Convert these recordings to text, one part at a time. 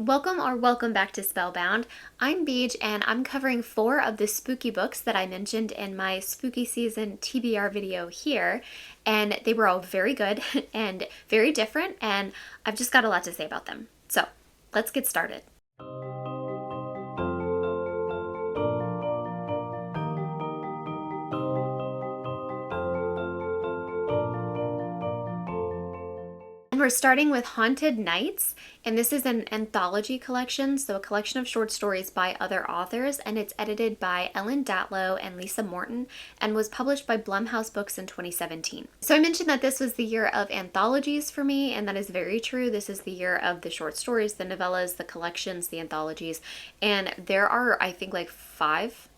Welcome back to Spellbound. I'm BEEJ and I'm covering 4 of the spooky books that I mentioned in my spooky season TBR video here, and they were all very good and very different, and I've just got a lot to say about them. So let's get started. We're starting with Haunted Nights, and this is an anthology collection, so a collection of short stories by other authors, and it's edited by Ellen Datlow and Lisa Morton, and was published by Blumhouse Books in 2017. So I mentioned that this was the year of anthologies for me, and that is very true. This is the year of the short stories, the novellas, the collections, the anthologies, and there are, I think, like five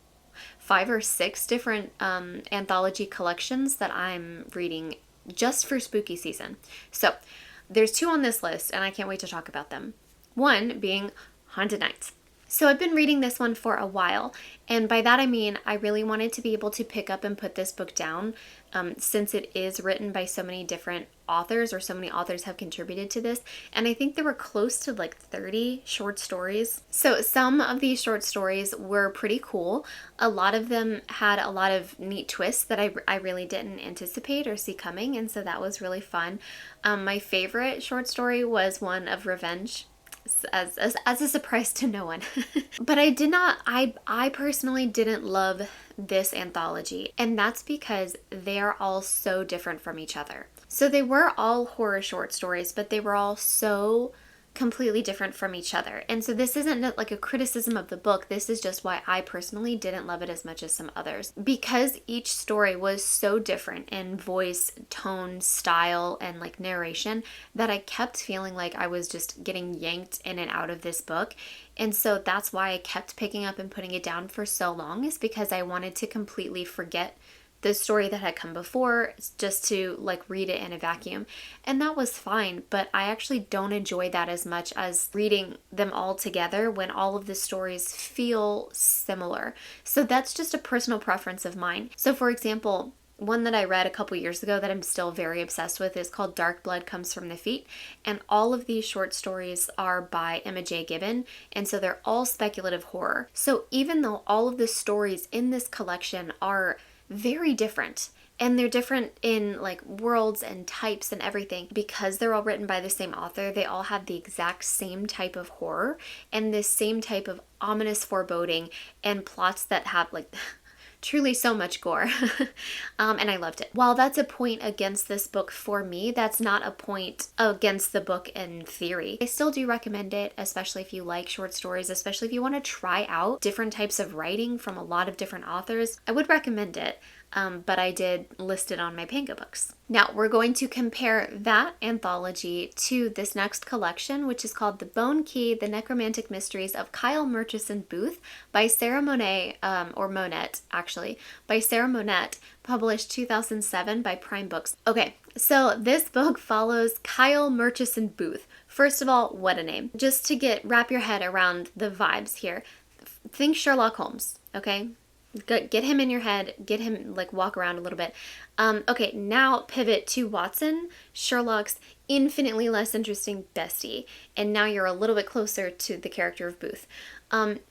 or six different anthology collections that I'm reading just for spooky season. So there's 2 on this list, and I can't wait to talk about them. One being Haunted Nights. So I've been reading this one for a while, and by that I mean I really wanted to be able to pick up and put this book down since it is written by so many different authors, or so many authors have contributed to this, and I think there were close to like 30 short stories. So some of these short stories were pretty cool. A lot of them had a lot of neat twists that I really didn't anticipate or see coming, and so that was really fun. My favorite short story was one of revenge, as a surprise to no one. But I personally didn't love this anthology, and that's because they are all so different from each other. So they were all horror short stories, but they were all so completely different from each other. And so this isn't like a criticism of the book, this is just why I personally didn't love it as much as some others. Because each story was so different in voice, tone, style, and like narration, that I kept feeling like I was just getting yanked in and out of this book. And so that's why I kept picking up and putting it down for so long, is because I wanted to completely forget the story that had come before, just to like read it in a vacuum. And that was fine, but I actually don't enjoy that as much as reading them all together when all of the stories feel similar. So that's just a personal preference of mine. So for example, one that I read a couple years ago that I'm still very obsessed with is called Dark Blood Comes from the Feet, and all of these short stories are by Emma J. Gibbon, and so they're all speculative horror. So even though all of the stories in this collection are very different, and they're different in like worlds and types and everything, because they're all written by the same author, they all have the exact same type of horror and this same type of ominous foreboding and plots that have like truly so much gore. And I loved it. While that's a point against this book for me, that's not a point against the book in theory. I still do recommend it, especially if you like short stories, especially if you want to try out different types of writing from a lot of different authors. I would recommend it. But I did list it on my PANGOBOOKS. Now we're going to compare that anthology to this next collection, which is called The Bone Key, The Necromantic Mysteries of Kyle Murchison Booth by Sarah Monet, or Monette actually, by Sarah Monette, published 2007 by Prime Books. Okay, so this book follows Kyle Murchison Booth. First of all, what a name. Just to wrap your head around the vibes here, think Sherlock Holmes, okay? Get him in your head, get him like walk around a little bit. Okay, now pivot to Watson, Sherlock's infinitely less interesting bestie, and now you're a little bit closer to the character of Booth.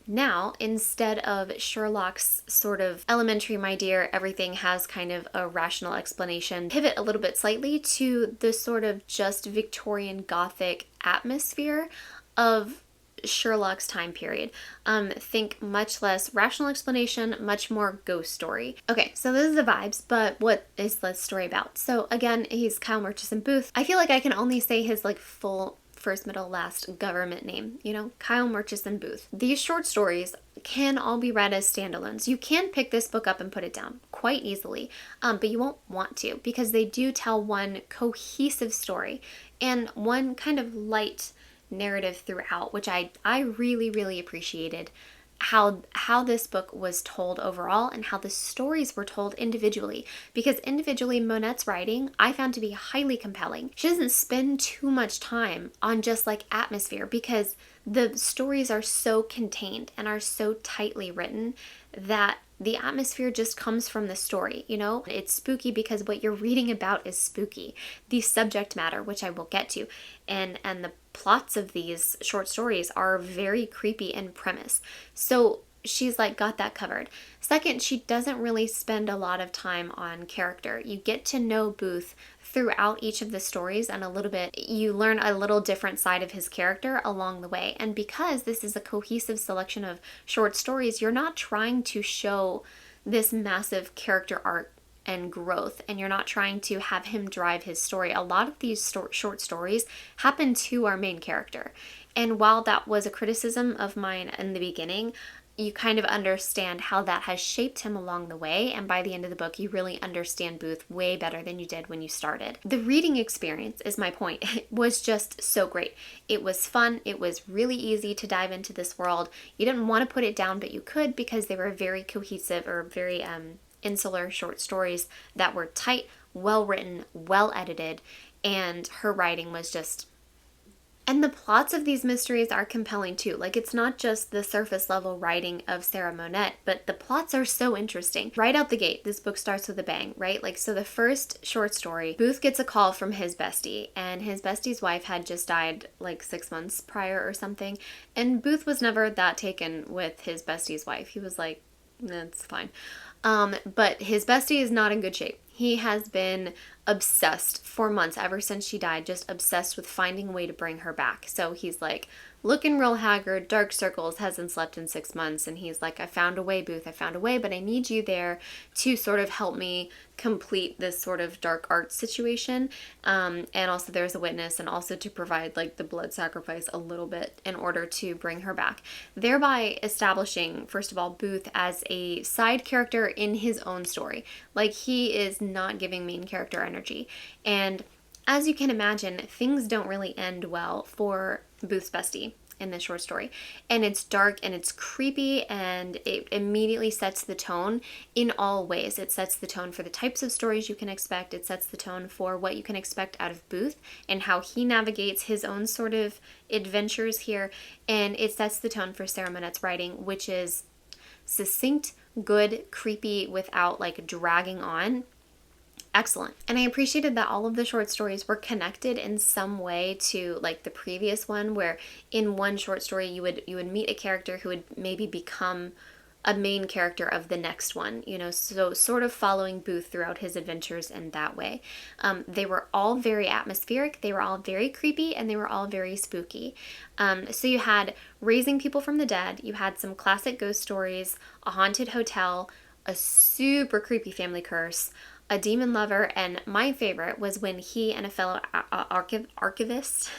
Now, instead of Sherlock's sort of elementary, my dear, everything has kind of a rational explanation, pivot a little bit slightly to the sort of just Victorian Gothic atmosphere of Sherlock's time period. Think much less rational explanation, much more ghost story. Okay, so this is the vibes, but what is the story about? So again, he's Kyle Murchison Booth. I feel like I can only say his like full first, middle, last government name, you know, Kyle Murchison Booth. These short stories can all be read as standalones. You can pick this book up and put it down quite easily, but you won't want to, because they do tell one cohesive story and one kind of light narrative throughout, which I really appreciated how this book was told overall, and how the stories were told individually, because individually Monette's writing I found to be highly compelling. She doesn't spend too much time on just like atmosphere, because the stories are so contained and are so tightly written that the atmosphere just comes from the story, you know? It's spooky because what you're reading about is spooky. The subject matter, which I will get to, and the plots of these short stories are very creepy in premise. So she's like got that covered. Second, she doesn't really spend a lot of time on character. You get to know Booth throughout each of the stories, and a little bit, you learn a little different side of his character along the way. And because this is a cohesive selection of short stories, you're not trying to show this massive character arc and growth, and you're not trying to have him drive his story. A lot of these short stories happen to our main character. And while that was a criticism of mine in the beginning, you kind of understand how that has shaped him along the way, and by the end of the book you really understand Booth way better than you did when you started. The reading experience, is my point, was just so great. It was fun, it was really easy to dive into this world. You didn't want to put it down, but you could, because they were very cohesive, or very insular short stories that were tight, well written, well edited, and her writing was just... And the plots of these mysteries are compelling too. Like, it's not just the surface level writing of Sarah Monette, but the plots are so interesting. Right out the gate, this book starts with a bang, right? Like, so the first short story, Booth gets a call from his bestie, and his bestie's wife had just died like 6 months prior or something. And Booth was never that taken with his bestie's wife. He was like, that's fine. But his bestie is not in good shape. He has been obsessed for months, ever since she died, just obsessed with finding a way to bring her back. So he's like looking real haggard, dark circles, hasn't slept in 6 months, and he's like, I found a way, Booth, I found a way, but I need you there to sort of help me complete this sort of dark art situation. And also there's a witness, and also to provide like the blood sacrifice a little bit in order to bring her back, thereby establishing, first of all, Booth as a side character in his own story. Like, he is not giving main character energy. And as you can imagine, things don't really end well for Booth's bestie in this short story. And it's dark and it's creepy, and it immediately sets the tone in all ways. It sets the tone for the types of stories you can expect. It sets the tone for what you can expect out of Booth and how he navigates his own sort of adventures here. And it sets the tone for Sarah Monette's writing, which is succinct, good, creepy, without like dragging on. Excellent. And I appreciated that all of the short stories were connected in some way to like the previous one, where in one short story you would meet a character who would maybe become a main character of the next one, you know, so sort of following Booth throughout his adventures in that way. They were all very atmospheric, they were all very creepy, and they were all very spooky. So you had Raising People from the Dead, you had some classic ghost stories, a haunted hotel, a super creepy family curse, a demon lover, and my favorite was when he and a fellow archivist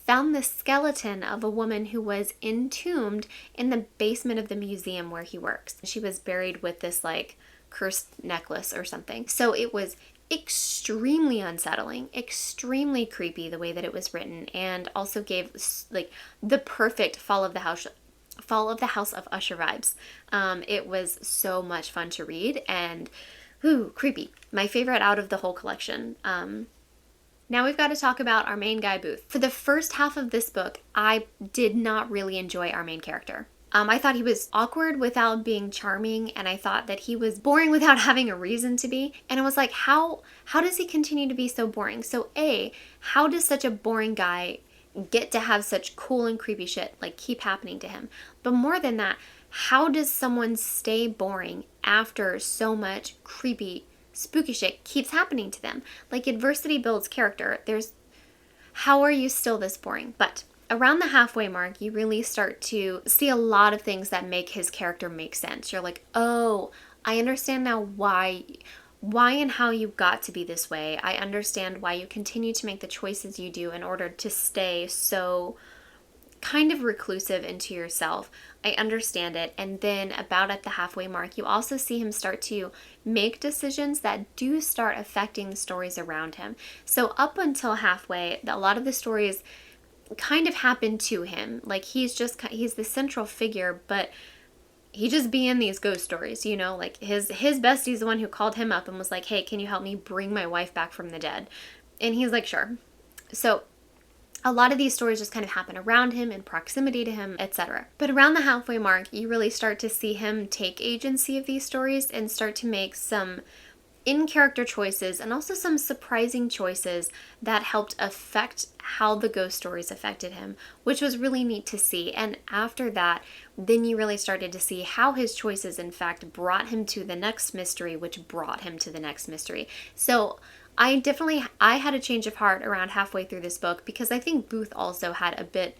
found the skeleton of a woman who was entombed in the basement of the museum where he works. She was buried with this like cursed necklace or something. So it was extremely unsettling, extremely creepy the way that it was written, and also gave like the perfect Fall of the House of Usher vibes. It was so much fun to read, and creepy. My favorite out of the whole collection. Now we've got to talk about our main guy, Booth. For the first half of this book, I did not really enjoy our main character. I thought he was awkward without being charming, and I thought that he was boring without having a reason to be. And I was like, how does he continue to be so boring? So how does such a boring guy get to have such cool and creepy shit like keep happening to him? But more than that, how does someone stay boring after so much creepy, spooky shit keeps happening to them? Like, adversity builds character. How are you still this boring? But around the halfway mark, you really start to see a lot of things that make his character make sense. You're like, oh, I understand now why and how you got to be this way. I understand why you continue to make the choices you do in order to stay so kind of reclusive into yourself. I understand it. And then about at the halfway mark, you also see him start to make decisions that do start affecting the stories around him. So up until halfway, a lot of the stories kind of happen to him. Like, he's the central figure, but he just be in these ghost stories, you know, like his bestie's the one who called him up and was like, hey, can you help me bring my wife back from the dead? And he's like, sure. So A lot of these stories just kind of happen around him, in proximity to him, etc. But around the halfway mark, you really start to see him take agency of these stories and start to make some in-character choices and also some surprising choices that helped affect how the ghost stories affected him, which was really neat to see. And after that, then you really started to see how his choices in fact brought him to the next mystery, which brought him to the next mystery. So I had a change of heart around halfway through this book, because I think Booth also had a bit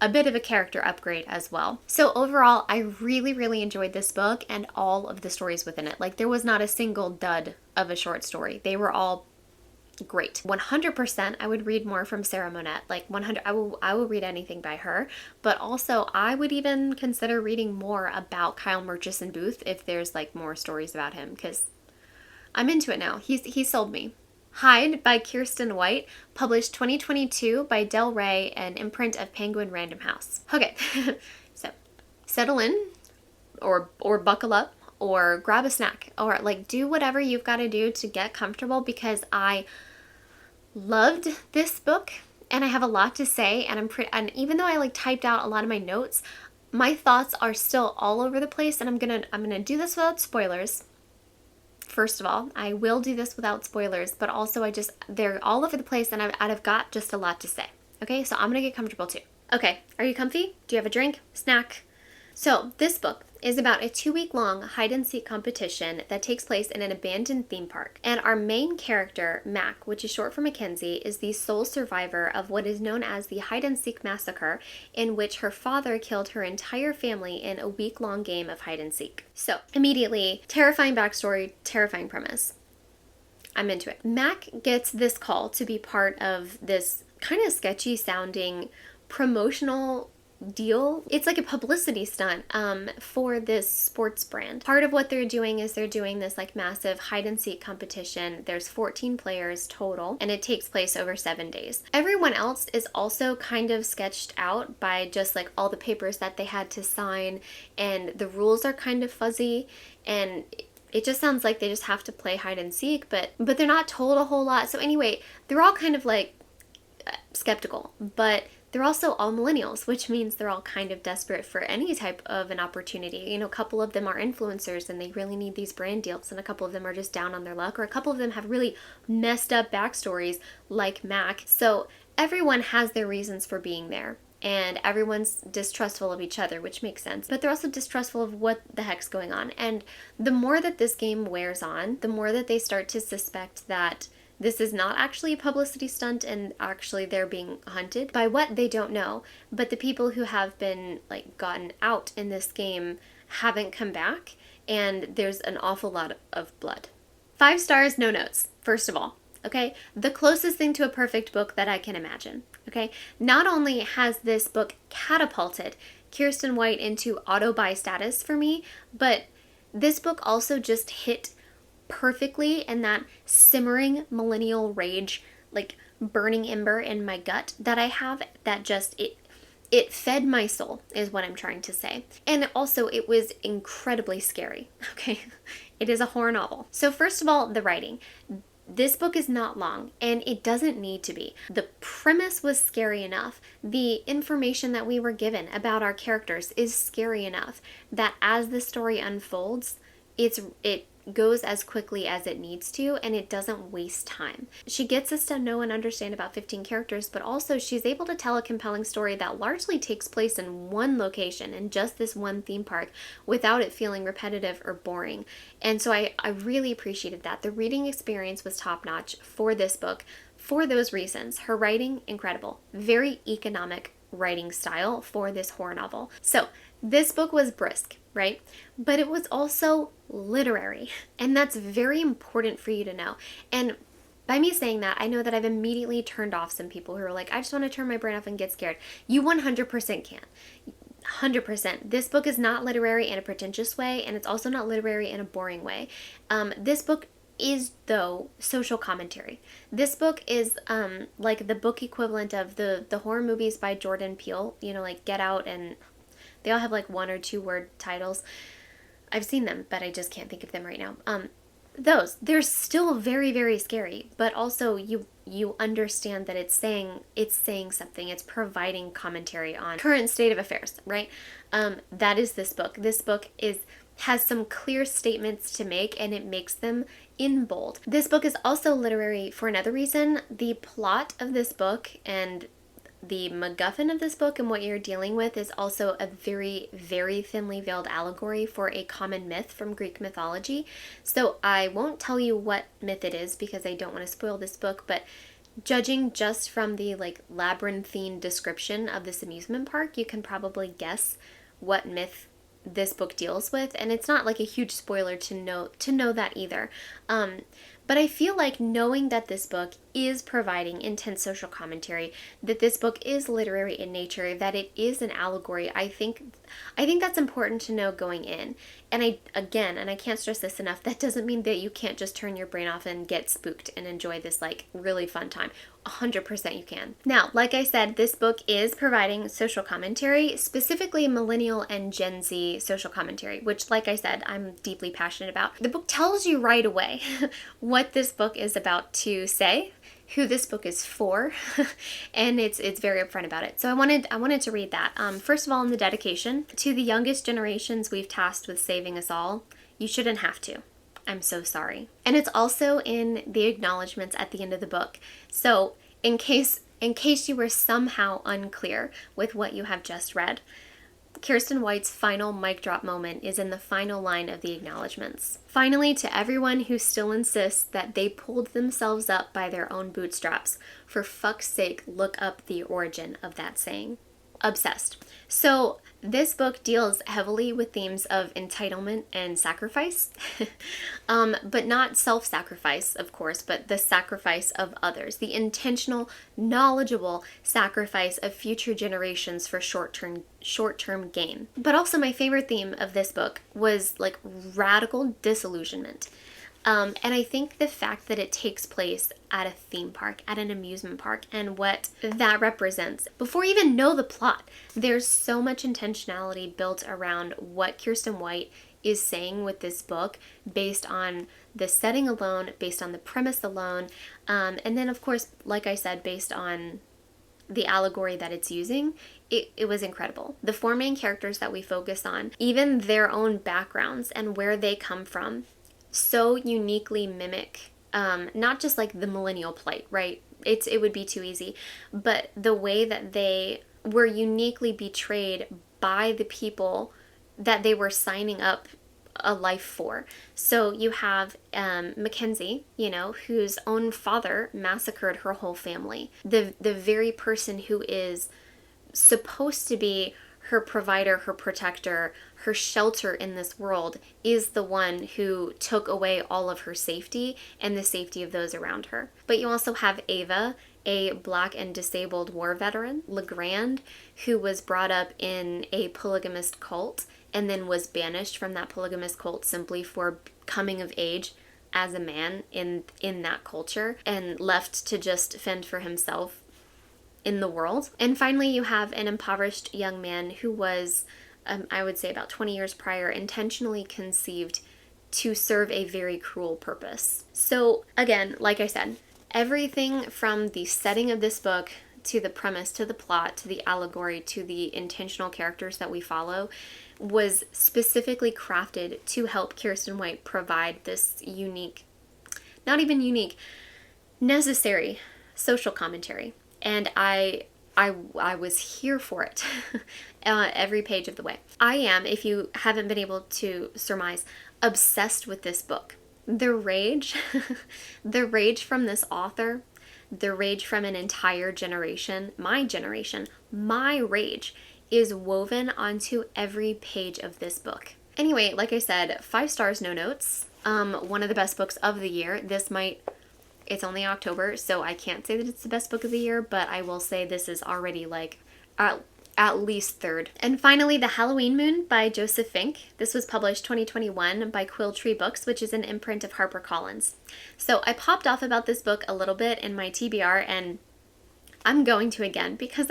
of a character upgrade as well. So overall, I really, really enjoyed this book and all of the stories within it. Like, there was not a single dud of a short story. They were all great. 100% I would read more from Sarah Monette. Like 100, I will read anything by her, but also I would even consider reading more about Kyle Murchison Booth if there's like more stories about him, because I'm into it now. He sold me. Hide by Kirsten White, published 2022 by Del Rey, an imprint of Penguin Random House. Okay, so settle in, or buckle up, or grab a snack, or like do whatever you've got to do to get comfortable, because I loved this book and I have a lot to say, and and even though I like typed out a lot of my notes, my thoughts are still all over the place, and I'm gonna do this without spoilers. First of all, I will do this without spoilers, but also they're all over the place, and I've got just a lot to say. Okay, so I'm gonna get comfortable too. Okay, are you comfy? Do you have a drink? Snack? So this book is about a 2-week-long hide-and-seek competition that takes place in an abandoned theme park. And our main character, Mac, which is short for Mackenzie, is the sole survivor of what is known as the hide-and-seek massacre, in which her father killed her entire family in a week-long game of hide-and-seek. So, immediately, terrifying backstory, terrifying premise. I'm into it. Mac gets this call to be part of this kind of sketchy-sounding promotional deal. It's like a publicity stunt for this sports brand. Part of what they're doing is they're doing this like massive hide and seek competition. There's 14 players total, and it takes place over 7 days. Everyone else is also kind of sketched out by just like all the papers that they had to sign, and the rules are kind of fuzzy, and it just sounds like they just have to play hide and seek, but they're not told a whole lot. So anyway, they're all kind of like skeptical, but they're also all millennials, which means they're all kind of desperate for any type of an opportunity. You know, a couple of them are influencers and they really need these brand deals, and a couple of them are just down on their luck, or a couple of them have really messed up backstories like Mac. So everyone has their reasons for being there, and everyone's distrustful of each other, which makes sense, but they're also distrustful of what the heck's going on. And the more that this game wears on, the more that they start to suspect that this is not actually a publicity stunt, and actually they're being hunted by what they don't know. But the people who have been like gotten out in this game haven't come back, and there's an awful lot of blood. 5 stars, no notes, first of all. Okay, the closest thing to a perfect book that I can imagine. Okay, not only has this book catapulted Kirsten White into auto-buy status for me, but this book also just hit perfectly in that simmering millennial rage, like burning ember in my gut that I have, that just it fed my soul, is what I'm trying to say. And also it was incredibly scary. Okay, it is a horror novel. So first of all, the writing. This book is not long, and it doesn't need to be. The premise was scary enough. The information that we were given about our characters is scary enough that as the story unfolds, it goes as quickly as it needs to, and it doesn't waste time. She gets us to know and understand about 15 characters, but also she's able to tell a compelling story that largely takes place in one location, in just this one theme park, without it feeling repetitive or boring. And so I really appreciated that. The reading experience was top-notch for this book for those reasons. Her writing, incredible. Very economic writing style for this horror novel. So this book was brisk, right? But it was also literary, and that's very important for you to know. And by me saying that, I know that I've immediately turned off some people who are like, I just want to turn my brain off and get scared. You 100% can. 100%. This book is not literary in a pretentious way, and it's also not literary in a boring way. This book is, though, social commentary. This book is like the book equivalent of the horror movies by Jordan Peele, you know, like Get Out, and they all have like 1 or 2 word titles. I've seen them, but I just can't think of them right now. they're still very, very scary, but also you understand that it's saying something. It's providing commentary on current state of affairs, right? That is this book. This book has some clear statements to make, and it makes them in bold. This book is also literary for another reason. The plot of this book and the MacGuffin of this book and what you're dealing with is also a very, very thinly veiled allegory for a common myth from Greek mythology. So I won't tell you what myth it is because I don't want to spoil this book, but judging just from the like labyrinthine description of this amusement park, you can probably guess what myth this book deals with, and it's not like a huge spoiler to know that either. But I feel like knowing that this book is providing intense social commentary, that this book is literary in nature, that it is an allegory, I think that's important to know going in. And I can't stress this enough, that doesn't mean that you can't just turn your brain off and get spooked and enjoy this like really fun time. 100% you can. Now, like I said, this book is providing social commentary, specifically millennial and Gen Z social commentary, which, like I said, I'm deeply passionate about. The book tells you right away what this book is about to say, who this book is for, and it's very upfront about it. So I wanted to read that. First of all, in the dedication, to the youngest generations we've tasked with saving us all, you shouldn't have to. I'm so sorry. And it's also in the acknowledgments at the end of the book. So in case you were somehow unclear with what you have just read, Kiersten White's final mic drop moment is in the final line of the acknowledgments. Finally, to everyone who still insists that they pulled themselves up by their own bootstraps, for fuck's sake, look up the origin of that saying. Obsessed. So this book deals heavily with themes of entitlement and sacrifice, but not self-sacrifice, of course, but the sacrifice of others, the intentional, knowledgeable sacrifice of future generations for short-term gain. But also my favorite theme of this book was like radical disillusionment. And I think the fact that it takes place at a theme park, at an amusement park, and what that represents. Before you even know the plot, there's so much intentionality built around what Kiersten White is saying with this book based on the setting alone, based on the premise alone, and then of course, like I said, based on the allegory that it's using. It was incredible. The four main characters that we focus on, even their own backgrounds and where they come from, so uniquely mimic not just like the millennial plight, right? It would be too easy, but the way that they were uniquely betrayed by the people that they were signing up a life for. So you have Mackenzie, whose own father massacred her whole family. The very person who is supposed to be her provider, her protector, her shelter in this world is the one who took away all of her safety and the safety of those around her. But you also have Ava, a Black and disabled war veteran, LeGrand, who was brought up in a polygamous cult and then was banished from that polygamous cult simply for coming of age as a man in that culture and left to just fend for himself in the world. And finally, you have an impoverished young man who was, I would say about 20 years prior, intentionally conceived to serve a very cruel purpose. So again, like I said, everything from the setting of this book to the premise, to the plot, to the allegory, to the intentional characters that we follow was specifically crafted to help Kiersten White provide this unique, not even unique, necessary social commentary. And I was here for it every page of the way. I am, if you haven't been able to surmise, obsessed with this book. The rage, the rage from this author, the rage from an entire generation, my rage is woven onto every page of this book. Anyway, like I said, 5 stars, no notes. One of the best books of the year. It's only October, so I can't say that it's the best book of the year, but I will say this is already like at least third. And finally, The Halloween Moon by Joseph Fink. This was published 2021 by Quill Tree Books, which is an imprint of HarperCollins. So I popped off about this book a little bit in my TBR, and I'm going to again because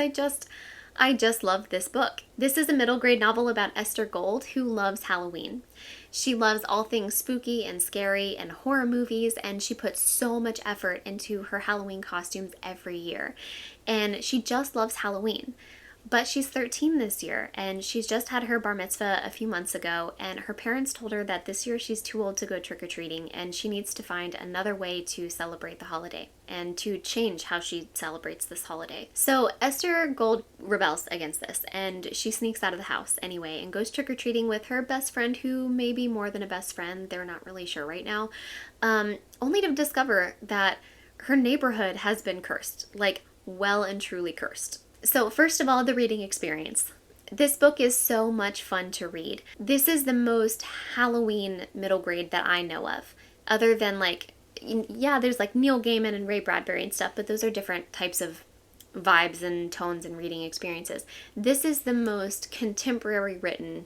I just love this book. This is a middle grade novel about Esther Gold, who loves Halloween. She loves all things spooky and scary and horror movies, and she puts so much effort into her Halloween costumes every year. And she just loves Halloween. But she's 13 this year, and she's just had her bar mitzvah a few months ago, and her parents told her that this year she's too old to go trick-or-treating, and she needs to find another way to celebrate the holiday, and to change how she celebrates this holiday. So Esther Gold rebels against this, and she sneaks out of the house anyway, and goes trick-or-treating with her best friend, who may be more than a best friend, they're not really sure right now, only to discover that her neighborhood has been cursed, like well and truly cursed. So first of all, the reading experience. This book is so much fun to read. This is the most Halloween middle grade that I know of. Other than like, yeah, there's like Neil Gaiman and Ray Bradbury and stuff, but those are different types of vibes and tones and reading experiences. This is the most contemporary written,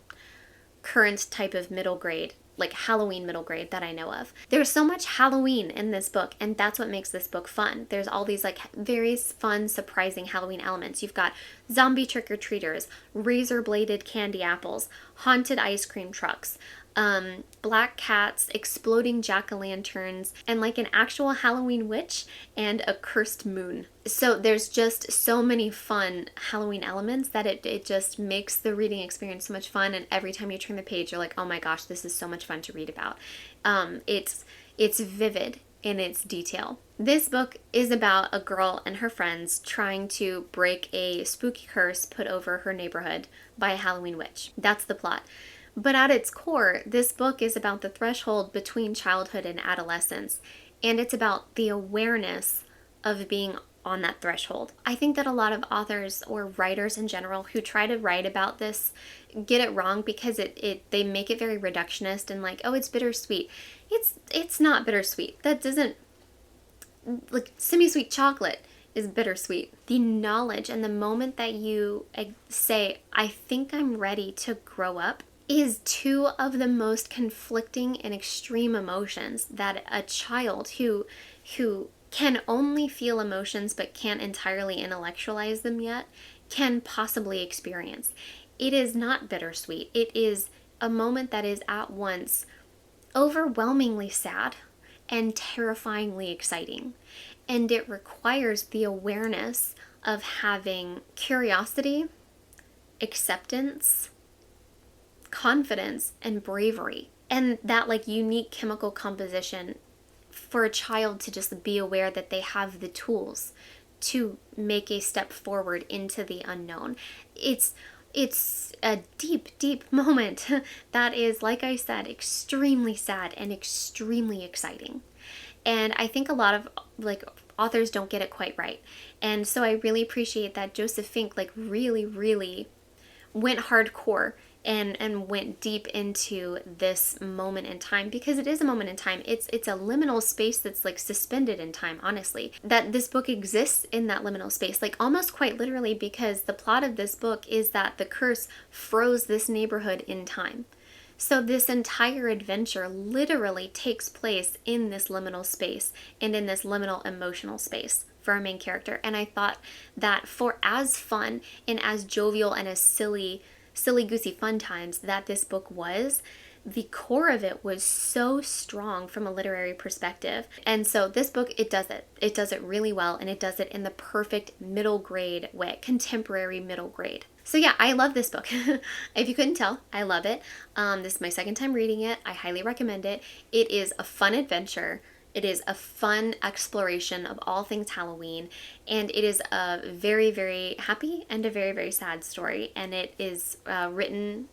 current type of middle grade, like Halloween middle grade that I know of. There's so much Halloween in this book, and that's what makes this book fun. There's all these like very fun, surprising Halloween elements. You've got zombie trick-or-treaters, razor-bladed candy apples, haunted ice cream trucks, black cats, exploding jack-o'-lanterns, and like an actual Halloween witch and a cursed moon. So there's just so many fun Halloween elements that it just makes the reading experience so much fun, and every time you turn the page you're like, oh my gosh, this is so much fun to read about. It's vivid in its detail. This book is about a girl and her friends trying to break a spooky curse put over her neighborhood by a Halloween witch. That's the plot. But at its core, this book is about the threshold between childhood and adolescence, and it's about the awareness of being on that threshold. I think that a lot of authors or writers in general who try to write about this get it wrong because they make it very reductionist and like, oh, it's bittersweet. It's not bittersweet. That doesn't, like, semi-sweet chocolate is bittersweet. The knowledge and the moment that you say, I think I'm ready to grow up, is two of the most conflicting and extreme emotions that a child who can only feel emotions but can't entirely intellectualize them yet can possibly experience. It is not bittersweet. It is a moment that is at once overwhelmingly sad and terrifyingly exciting. And it requires the awareness of having curiosity, acceptance, confidence, and bravery, and that like unique chemical composition for a child to just be aware that they have the tools to make a step forward into the unknown. It's a deep moment that is, like I said, extremely sad and extremely exciting. And I think a lot of like authors don't get it quite right. And so I really appreciate that Joseph Fink like really went hardcore and went deep into this moment in time, because it is a moment in time. It's a liminal space that's like suspended in time, honestly. That this book exists in that liminal space, like almost quite literally, because the plot of this book is that the curse froze this neighborhood in time. So this entire adventure literally takes place in this liminal space and in this liminal emotional space for our main character. And I thought that for as fun and as jovial and as silly goosey fun times that this book was, the core of it was so strong from a literary perspective. And so this book, it does it really well, and it does it in the perfect middle grade way, contemporary middle grade. So yeah, I love this book. If you couldn't tell, I love it. This is my second time reading it. I highly recommend it. It is a fun adventure. It is a fun exploration of all things Halloween, and it is a very happy and a very sad story, and it is written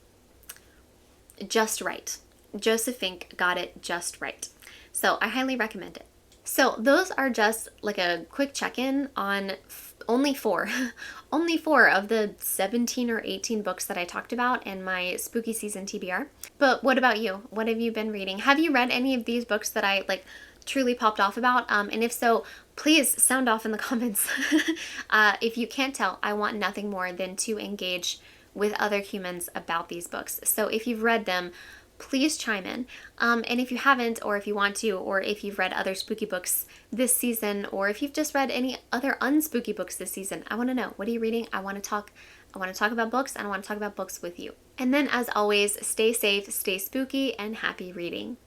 just right. Joseph Fink got it just right. So I highly recommend it. So those are just like a quick check-in on only four of the 17 or 18 books that I talked about in my spooky season TBR. But what about you? What have you been reading? Have you read any of these books that I like truly popped off about? And if so, please sound off in the comments. If you can't tell, I want nothing more than to engage with other humans about these books. So if you've read them, please chime in. And if you haven't, or if you want to, or if you've read other spooky books this season, or if you've just read any other unspooky books this season, I want to know. What are you reading? I want to talk. I want to talk about books, and I want to talk about books with you. And then, as always, stay safe, stay spooky, and happy reading.